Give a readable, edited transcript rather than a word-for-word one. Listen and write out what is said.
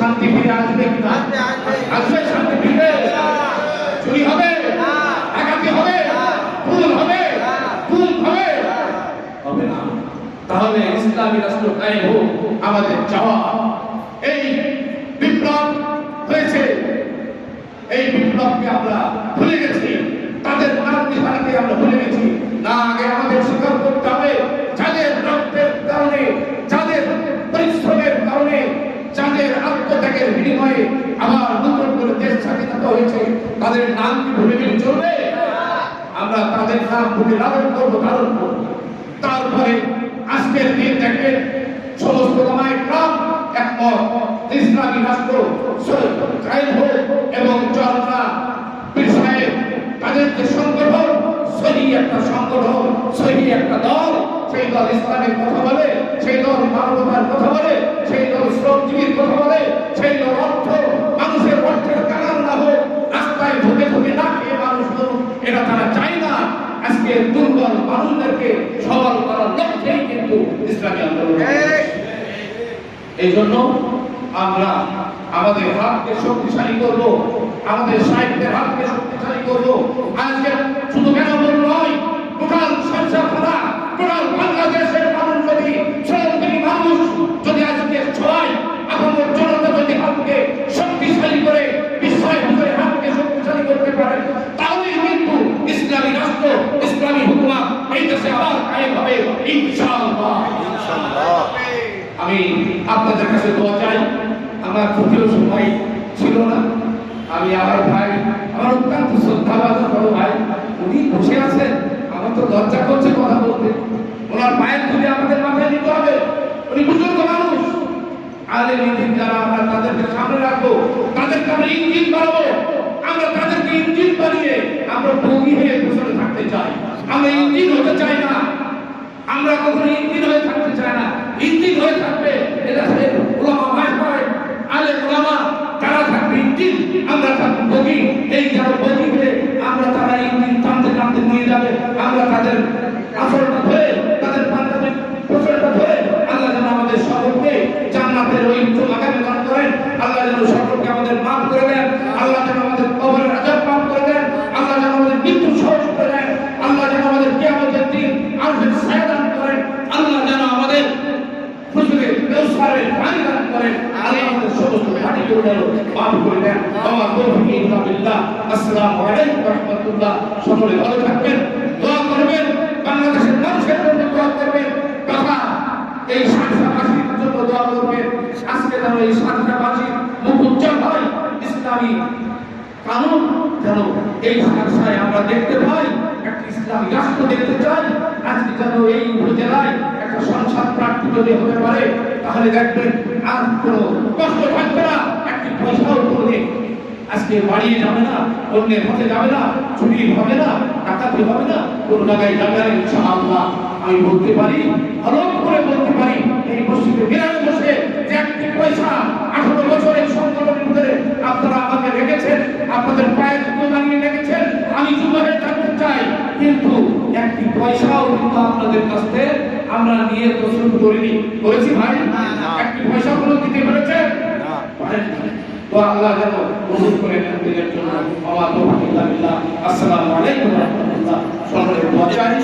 শান্তি ফিরে আসবে কিনা? আসবে শান্তি ফিরে? চুরি হবে, ডাকাতি হবে, খুন হবে, খুন হবে? হবে না। তাহলে ইসলামী রাষ্ট্র কায়েম হোক আমাদের চাওয়া। এই বিপ্লব হয়েছে, এই বিপ্লবকে আমরা ভুলে গেছি, তাদের নাম নিশানাকে আমরা ভুলে গেছি। না, আগে আমাদের স্বীকার করতে হবে যাদের রক্তের কারণে, যাদের পরিশ্রমের কারণে, যাদের আত্মত্যাগের বিনিময়ে আবার নতুন করে দেশ স্বাধীনতা হয়েছে, তাদের নাম কি ভুলে গেলে চলবে? আমরা তাদের নাম ভুলে লালন করবো, ধারণ করবো। তারপরে আজকের দিন দেখবেন সমস্ত ওলামায়ে কেরাম একমত, ইসলামী রাষ্ট্র কায়েম হোক এবং চরমরা পীর সাহেব তাদের যে সংগঠন, সহি একটা সংগঠন, সহি একটা দল, সেই দল ইসলামের কথা বলে, সেই দল মানবতার কথা বলে, সেই দল শ্রমজীবীর কথা বলে, সেই দল অর্থ মানুষের অর্থের কারণ না হোক, রাস্তায় ঢুকে ঢুকে না খেয়ে মানুষ করুক, এটা তারা চায় না। আজকে দুর্বল মানুষদেরকে সবল করার লক্ষ্যেই কিন্তু ইসলামী আন্দোলন। এই জন্য আমরা আমাদের হাতকে শক্তিশালী করব, আমাদের সাহিত্যের হাতকে শক্তিশালী করব। আজকে শুধু বেনাপোল নয়, টোটাল সরকার, টোটাল বাংলাদেশের মানুষ যদি শ্রমজীবী মানুষ যদি আজকে সবাই আমাদের জনতা যদি হাতকে শক্তিশালী করে বিশ্বাস করে হাতকে শক্তিশালী করতে পারে, তাহলে কিন্তু ইসলামী রাষ্ট্র, ইসলামী হুকুমত এই দেশে আবার কায়েম হবে ইনশাআল্লাহ। আমি আপনাদের কাছে দোয়া চাই। আমার যদিও সময় ছিল না, আমি আমার ভাই, আমার অত্যন্ত শ্রদ্ধাভাজন বড় ভাই, উনি বসে আছেন, আমার তো লজ্জা করছে কথা বলতে। ওনার পায়ের ধুলে আমাদের মাথায় নিতে হবে। উনি বুজুর্গ মানুষ, আলেম ইঞ্জিন যারা, আমরা তাদেরকে সামনে রাখবো, তাদেরকে আমরা ইঞ্জিন বানাবো। আমরা তাদেরকে ইঞ্জিন বানিয়ে আমরা বগি হয়ে বসে থাকতে চাই, আমরা ইঞ্জিন হতে চাই না। আমরা কখনো ইঞ্জিন হয়ে থাকতে চাই না। ইঞ্জিন হয়ে থাকবে এটা ওলামা ভাই, আলেম ওলামা যারা থাকবে ইঞ্জিন, আমরা থাকবো বগি। এই যারা বগি হয়ে আমরা তারা ইঞ্জিন টানতে টানতে নিয়ে যাবে। আমরা তাদের আসলটা ধরে, তাদের পাঞ্জাবের প্রচলটা ধরে আল্লাহ যেন আমাদের সকলকে জান্নাতের ওই উচ্চ মাকামে দান করেন। আল্লাহ যেন সকলকে আমাদের মাফ করে দেন। আল্লাহ যেন আমাদের কবরের আযাব মাফ করে দেন। আল্লাহ যেন আমাদের মৃত্যু সহজ করে দেন। আল্লাহ যেন আমাদের কিয়ামতের দিন আরশের ছায়া দান করেন। আল্লাহ যেন আমাদের খুশিতে কাউসারের পানি দান করেন। আল্লাহ আমাদের সমস্ত পানিগুলো যেন মাফ করে দেন। আমার তৌফিক ইল্লা বিল্লাহ। আসসালামু আলাইকুম ওয়া রাহমাতুল্লাহ। সকলে ভালো থাকবেন, দোয়া করবেন, বাংলাদেশের মানুষের জন্য দোয়া করবেন, তথা এই শান্তিবাসীর জন্য দোয়া করবেন। আজকে যেন এই শান্তিবাসীর মুখ উজ্জ্বল হয়, ইসলামী কানুন যেন এই শাখায় আমরা দেখতে পাই, একটা ইসলামী রাষ্ট্র দেখতে চাই। আজকে যেন এই উপজেলায় একটা সংসদ প্রার্থী যদি হতে পারে, তাহলে দেখবেন আর কোনো কষ্ট থাকবে না, একটি পয়সাও করবে আজকে বাড়িয়ে যাবে না, অন্যের হাতে যাবে না, চুরি হবে না, ডাকাতি হবে না, কোনো জায়গায় যাবে না ইনশাআল্লাহ। আমি বলতে পারি, ভালো করে বলতে পারি, এই মসজিদে গ্রামে বসে যে একটি পয়সা 18 বছরের সংগঠনের ভিতরে আপনারা আমাকে রেখেছেন, আপনাদের পায়ের জুতো বানিয়ে রেখেছেন, আমি জুতো হয়ে থাকতে চাই, কিন্তু একটি পয়সাও কিন্তু আপনাদের কাছ থেকে আমরা নিয়ে প্রশ্ন করিনি। করেছি ভাই? একটি পয়সা কোনো দিতে পেরেছেন? তো আল্লাহ যেন কবুল করে নেন দিনের জন্য। আমার তৌফিক ইল্লা বিল্লাহ। আসসালামু আলাইকুম ওয়া রাহমাতুল্লাহ। সকলের দোয়া চাই।